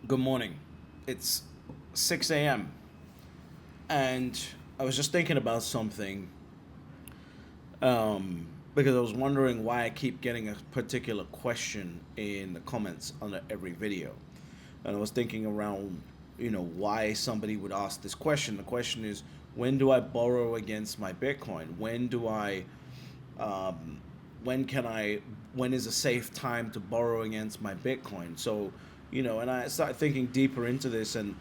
Good morning. It's 6 a.m. and I was just thinking about something because I was wondering why I keep getting a particular question in the comments under every video. And I was thinking around, why somebody would ask this question. The question is, when do I borrow against my Bitcoin? Um, when is a safe time to borrow against my Bitcoin? So, and I started thinking deeper into this, and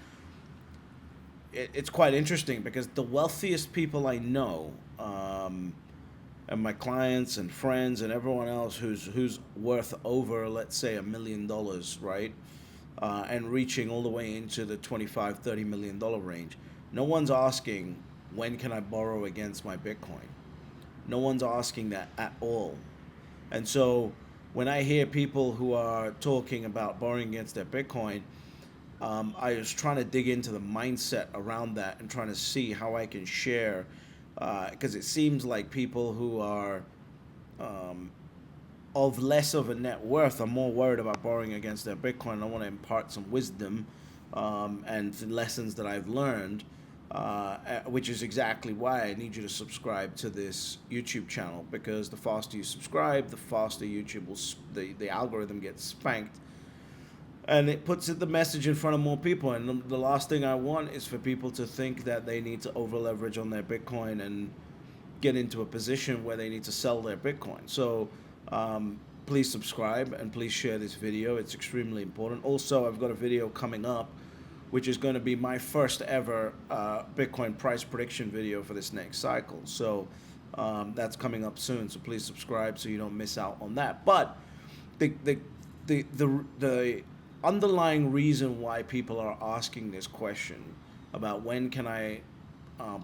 it's quite interesting because the wealthiest people I know, and my clients and friends and everyone else who's worth over, let's say, $1 million, right, and reaching all the way into the 25, $30 million range, no one's asking when can I borrow against my Bitcoin. No one's asking that at all. And so when I hear people who are talking about borrowing against their Bitcoin, I was trying to dig into the mindset around that and trying to see how I can share, because it seems like people who are um, of less of a net worth are more worried about borrowing against their Bitcoin. I want to impart some wisdom and lessons that I've learned, which is exactly why I need you to subscribe to this YouTube channel, because the faster you subscribe, the faster YouTube will, the algorithm gets spanked, and it puts the message in front of more people. And the last thing I want is for people to think that they need to over leverage on their Bitcoin and get into a position where they need to sell their Bitcoin. So please subscribe and please share this video. It's extremely important. Also, I've got a video coming up which is going to be my first ever Bitcoin price prediction video for this next cycle. So that's coming up soon. So please subscribe so you don't miss out on that. But the the the underlying reason why people are asking this question about when can I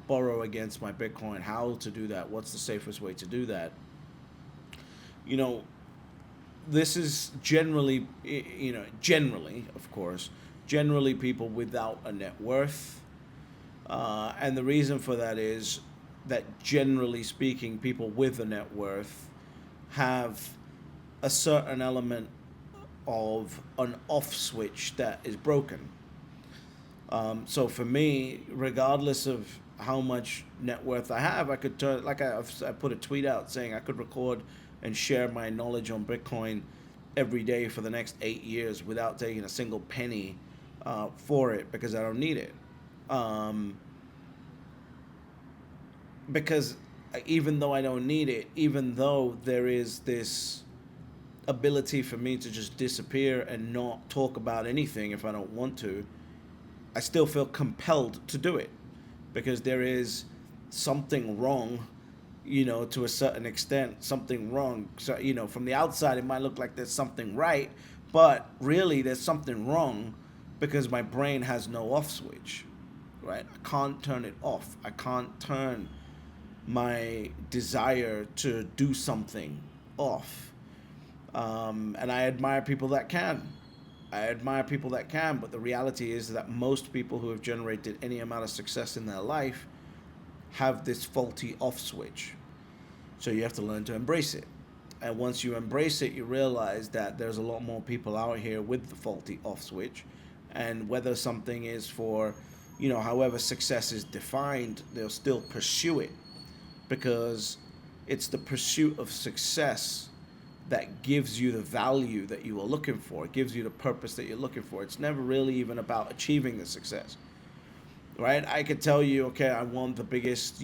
borrow against my Bitcoin, how to do that, what's the safest way to do that, you know, this is generally, generally, of course, generally people without a net worth. And the reason for that is that generally speaking, people with a net worth have a certain element of an off switch that is broken. So for me, regardless of how much net worth I have, I could turn, like I put a tweet out saying I could record and share my knowledge on Bitcoin every day for the next 8 years without taking a single penny for it, because I don't need it. Um, because even though I don't need it, even though there is this ability for me to just disappear and not talk about anything if I don't want to, I still feel compelled to do it because there is something wrong, to a certain extent, something wrong. So, from the outside, it might look like there's something right, but really there's something wrong because my brain has no off switch, right? I can't turn it off. I can't turn my desire to do something off. And I admire people that can. I admire people that can, but the reality is that most people who have generated any amount of success in their life have this faulty off switch. So you have to learn to embrace it. And once you embrace it, you realize that there's a lot more people out here with the faulty off switch. And whether something is for, however success is defined, they'll still pursue it because it's the pursuit of success that gives you the value that you are looking for. It gives you the purpose that you're looking for. It's never really even about achieving the success, right? I could tell you, okay, I want the biggest,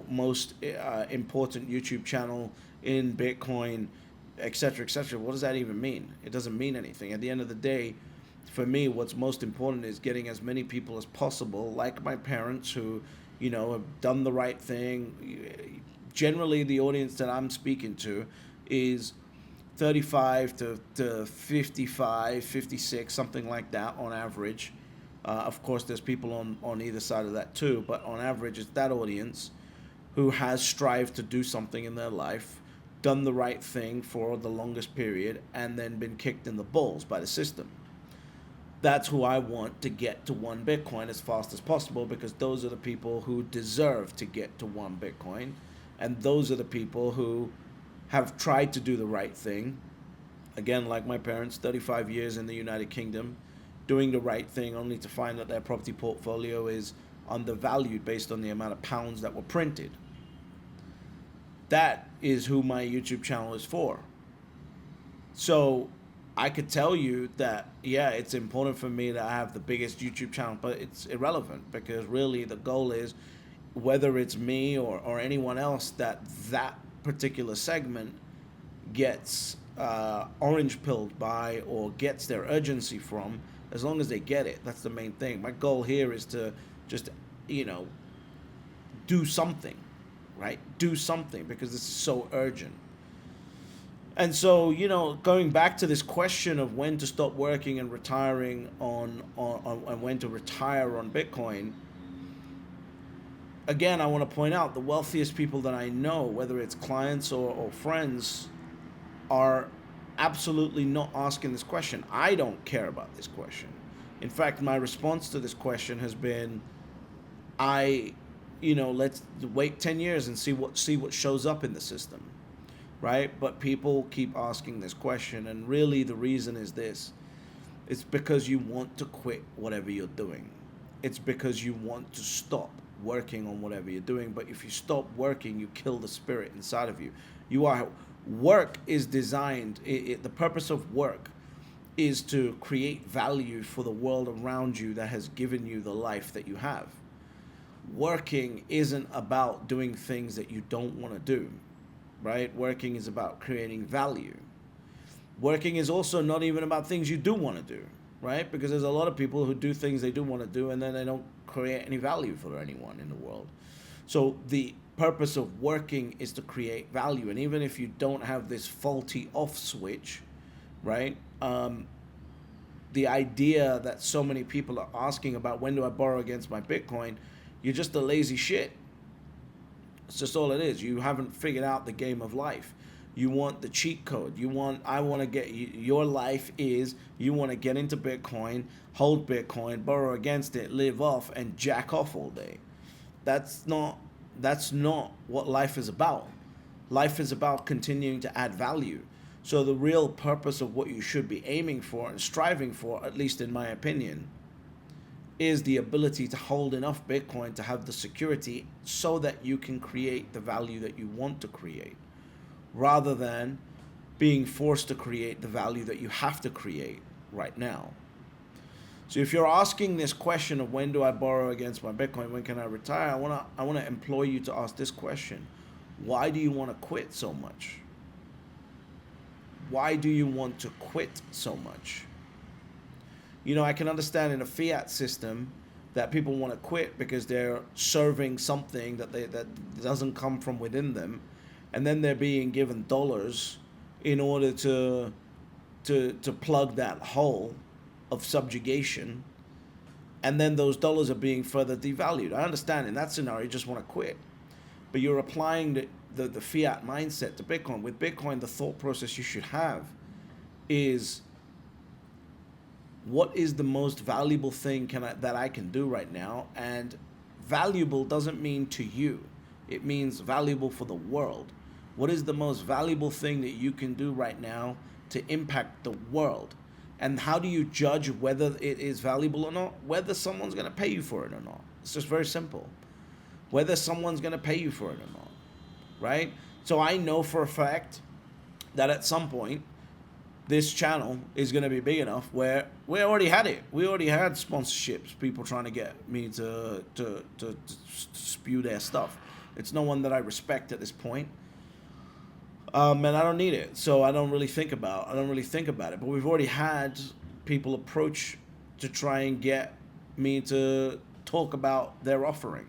most important YouTube channel in Bitcoin, et cetera, et cetera. What does that even mean? It doesn't mean anything. At the end of the day, for me, what's most important is getting as many people as possible, like my parents who, have done the right thing. Generally, the audience that I'm speaking to is 35 to 55, 56, something like that on average. Of course, there's people on either side of that too, but on average, it's that audience who has strived to do something in their life, done the right thing for the longest period, and then been kicked in the balls by the system. That's who I want to get to one Bitcoin as fast as possible, because those are the people who deserve to get to one Bitcoin. And those are the people who have tried to do the right thing. Again, like my parents, 35 years in the United Kingdom, doing the right thing only to find that their property portfolio is undervalued based on the amount of pounds that were printed. That is who my YouTube channel is for. So I could tell you that, yeah, it's important for me to have the biggest YouTube channel, but it's irrelevant, because really the goal is, whether it's me or anyone else, that particular segment gets orange pilled by or gets their urgency from, as long as they get it. That's the main thing. My goal here is to just, do something, right? Do something, because this is so urgent. And so, going back to this question of when to stop working and retiring on and when to retire on Bitcoin, again, I want to point out the wealthiest people that I know, whether it's clients or friends, are absolutely not asking this question. I don't care about this question. In fact, my response to this question has been, let's wait 10 years and see what shows up in the system, right? But people keep asking this question, and really the reason is this. It's because you want to quit whatever you're doing. It's because you want to stop working on whatever you're doing. But if you stop working, you kill the spirit inside of you. Work is designed, the purpose of work is to create value for the world around you that has given you the life that you have. Working isn't about doing things that you don't want to do, right? Working is about creating value. Working is also not even about things you do want to do, right? Because there's a lot of people who do things they do want to do, and then they don't create any value for anyone in the world. So the purpose of working is to create value. And even if you don't have this faulty off switch, right? The idea that so many people are asking about, when do I borrow against my Bitcoin? You're just a lazy shit. It's just all it is. You haven't figured out the game of life. You want the cheat code. You want to get into Bitcoin, hold Bitcoin, borrow against it, live off, and jack off all day. That's not what life is about. Life is about continuing to add value. So the real purpose of what you should be aiming for and striving for, at least in my opinion, is the ability to hold enough Bitcoin to have the security so that you can create the value that you want to create, rather than being forced to create the value that you have to create right now. So if you're asking this question of when do I borrow against my Bitcoin, when can I retire, I want to implore you to ask this question. Why do you want to quit so much? Why do you want to quit so much? I can understand in a fiat system that people want to quit because they're serving something that doesn't come from within them, and then they're being given dollars in order to plug that hole of subjugation, and then those dollars are being further devalued. I understand in that scenario you just want to quit, but you're applying the fiat mindset to Bitcoin. With Bitcoin, the thought process you should have is, what is the most valuable thing that I can do right now? And valuable doesn't mean to you. It means valuable for the world. What is the most valuable thing that you can do right now to impact the world? And how do you judge whether it is valuable or not? Whether someone's going to pay you for it or not. It's just very simple. Whether someone's going to pay you for it or not, right? So I know for a fact that at some point, this channel is going to be big enough where we already had it. We already had sponsorships, people trying to get me to spew their stuff. It's no one that I respect at this point. And I don't need it, so I don't really think about it. But we've already had people approach to try and get me to talk about their offering,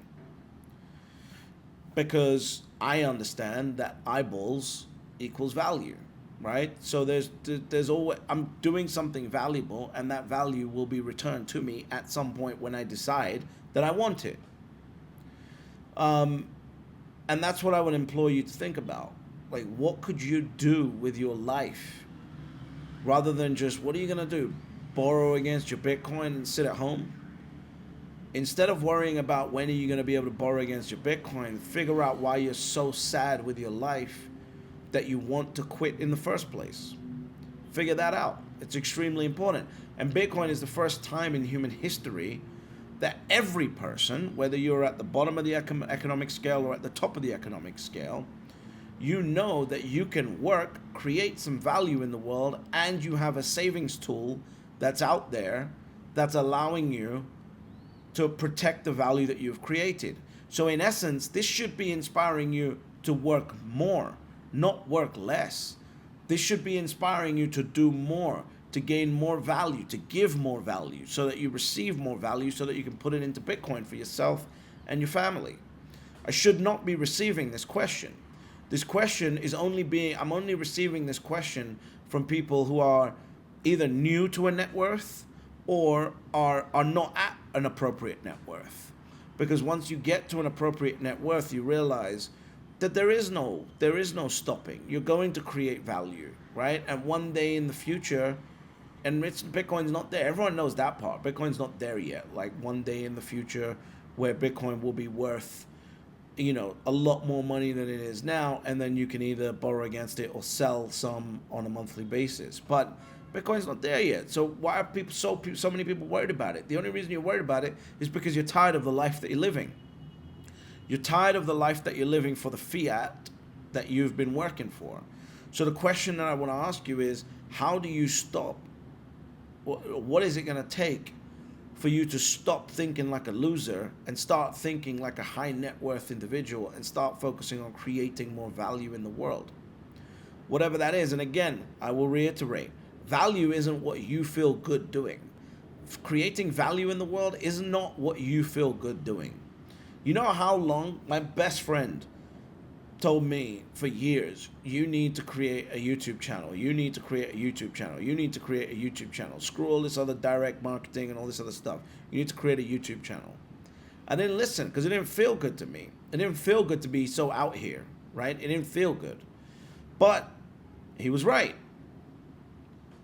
because I understand that eyeballs equals value, right? So there's always, I'm doing something valuable, and that value will be returned to me at some point when I decide that I want it. And that's what I would implore you to think about. Like, what could you do with your life rather than just, what are you going to do? Borrow against your Bitcoin and sit at home? Instead of worrying about when are you going to be able to borrow against your Bitcoin, figure out why you're so sad with your life that you want to quit in the first place. Figure that out. It's extremely important. And Bitcoin is the first time in human history that every person, whether you're at the bottom of the economic scale or at the top of the economic scale, you know that you can work, create some value in the world, and you have a savings tool that's out there that's allowing you to protect the value that you've created. So in essence, this should be inspiring you to work more, not work less. This should be inspiring you to do more, to gain more value, to give more value, so that you receive more value, so that you can put it into Bitcoin for yourself and your family. I should not be receiving this question. This question is I'm only receiving this question from people who are either new to a net worth or are not at an appropriate net worth. Because once you get to an appropriate net worth, you realize that there is no stopping. You're going to create value, right? And one day in the future, and Bitcoin's not there. Everyone knows that part. Bitcoin's not there yet. Like one day in the future where Bitcoin will be worth, a lot more money than it is now, and then you can either borrow against it or sell some on a monthly basis. But Bitcoin's not there yet. So why are so many people worried about it? The only reason you're worried about it is because you're tired of the life that you're living. You're tired of the life that you're living for the fiat that you've been working for. So the question that I want to ask you is, how do you stop? What is it going to take for you to stop thinking like a loser and start thinking like a high net worth individual and start focusing on creating more value in the world? Whatever that is. And again, I will reiterate, value isn't what you feel good doing. Creating value in the world is not what you feel good doing. You know how long my best friend told me for years, you need to create a YouTube channel. You need to create a YouTube channel. You need to create a YouTube channel. Screw all this other direct marketing and all this other stuff. You need to create a YouTube channel. I didn't listen because it didn't feel good to me. It didn't feel good to be so out here, right? It didn't feel good. But he was right,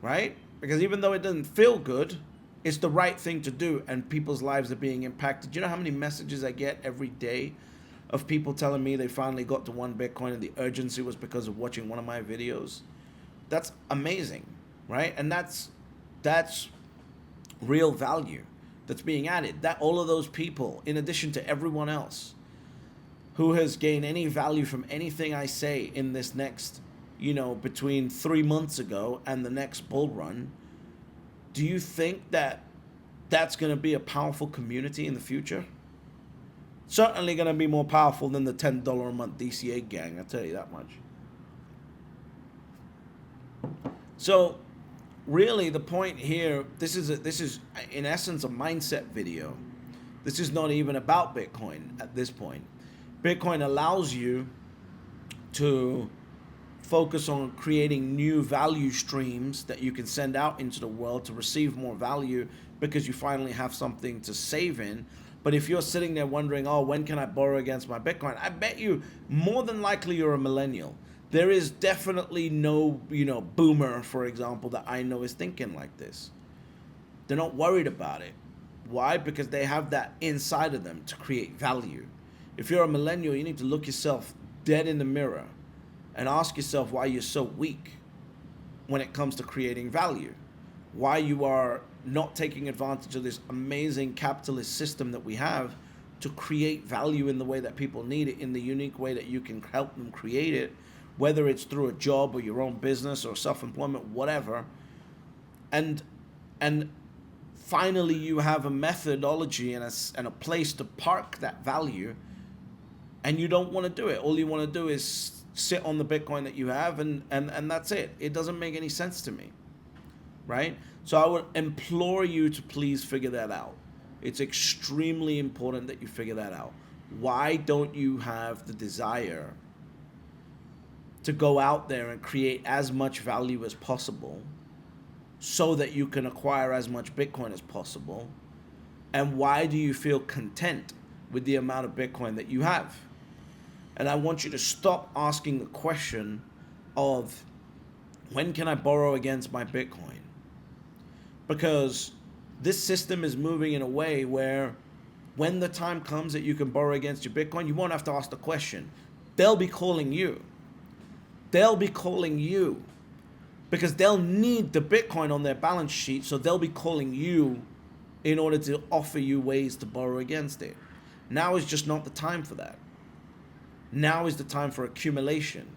right? Because even though it doesn't feel good, it's the right thing to do, and people's lives are being impacted. Do you know how many messages I get every day of people telling me they finally got to 1 Bitcoin and the urgency was because of watching one of my videos? That's amazing, right? And that's real value that's being added. That all of those people, in addition to everyone else who has gained any value from anything I say in this next, between 3 months ago and the next bull run, do you think that that's going to be a powerful community in the future? Certainly going to be more powerful than the $10 a month DCA gang, I'll tell you that much. So really the point here, this is in essence a mindset video. This is not even about Bitcoin at this point. Bitcoin allows you to focus on creating new value streams that you can send out into the world to receive more value because you finally have something to save in. But if you're sitting there wondering, when can I borrow against my Bitcoin? I bet you more than likely you're a millennial. There is definitely no, boomer, for example, that I know is thinking like this. They're not worried about it. Why? Because they have that inside of them to create value. If you're a millennial, you need to look yourself dead in the mirror and ask yourself why you're so weak when it comes to creating value. Why you are not taking advantage of this amazing capitalist system that we have to create value in the way that people need it, in the unique way that you can help them create it, whether it's through a job or your own business or self-employment, whatever. And finally you have a methodology and a place to park that value, and you don't want to do it. All you want to do is sit on the Bitcoin that you have, and that's it. It doesn't make any sense to me, right? So I would implore you to please figure that out. It's extremely important that you figure that out. Why don't you have the desire to go out there and create as much value as possible so that you can acquire as much Bitcoin as possible? And why do you feel content with the amount of Bitcoin that you have? And I want you to stop asking the question of, when can I borrow against my Bitcoin? Because this system is moving in a way where when the time comes that you can borrow against your Bitcoin, you won't have to ask the question. They'll be calling you. They'll be calling you because they'll need the Bitcoin on their balance sheet, so they'll be calling you in order to offer you ways to borrow against it. Now is just not the time for that. Now is the time for accumulation.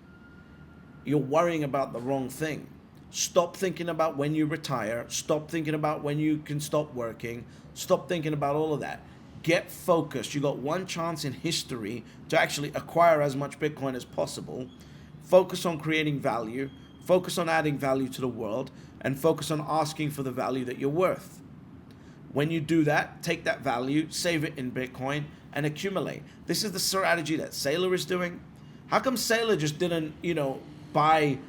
You're worrying about the wrong thing. Stop thinking about when you retire. Stop thinking about when you can stop working. Stop thinking about all of that. Get focused. You got one chance in history to actually acquire as much Bitcoin as possible. Focus on creating value. Focus on adding value to the world. And focus on asking for the value that you're worth. When you do that, take that value, save it in Bitcoin, and accumulate. This is the strategy that Saylor is doing. How come Saylor just didn't, buy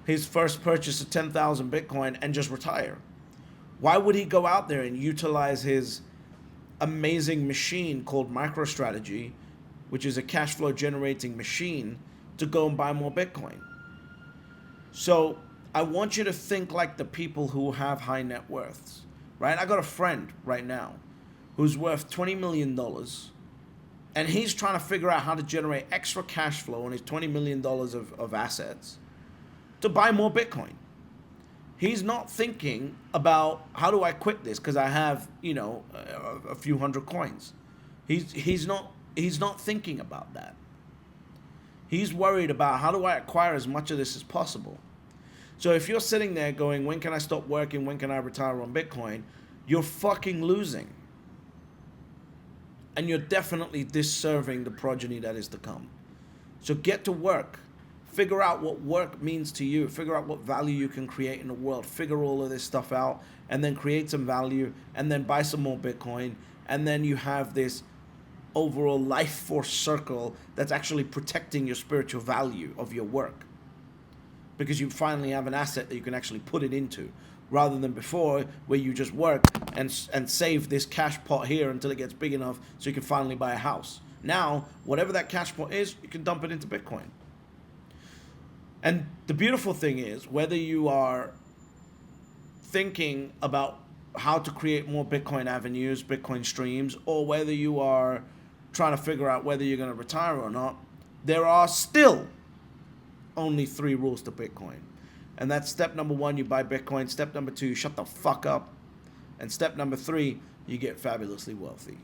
his first purchase of 10,000 Bitcoin and just retire? Why would he go out there and utilize his amazing machine called MicroStrategy, which is a cash flow generating machine, to go and buy more Bitcoin? So I want you to think like the people who have high net worths, right? I got a friend right now who's worth $20 million, and he's trying to figure out how to generate extra cash flow on his $20 million of assets to buy more Bitcoin. He's not thinking about, how do I quit this because I have, a few hundred coins. He's not thinking about that. He's worried about, how do I acquire as much of this as possible? So if you're sitting there going, when can I stop working? When can I retire on Bitcoin? You're fucking losing. And you're definitely disserving the progeny that is to come. So get to work. Figure out what work means to you. Figure out what value you can create in the world. Figure all of this stuff out, and then create some value, and then buy some more Bitcoin. And then you have this overall life force circle that's actually protecting your spiritual value of your work. Because you finally have an asset that you can actually put it into, rather than before where you just work and save this cash pot here until it gets big enough so you can finally buy a house. Now, whatever that cash pot is, you can dump it into Bitcoin. And the beautiful thing is, whether you are thinking about how to create more Bitcoin avenues, Bitcoin streams, or whether you are trying to figure out whether you're going to retire or not, there are still only 3 rules to Bitcoin. And that's step number 1, you buy Bitcoin. Step number 2, shut the fuck up. And step number 3, you get fabulously wealthy.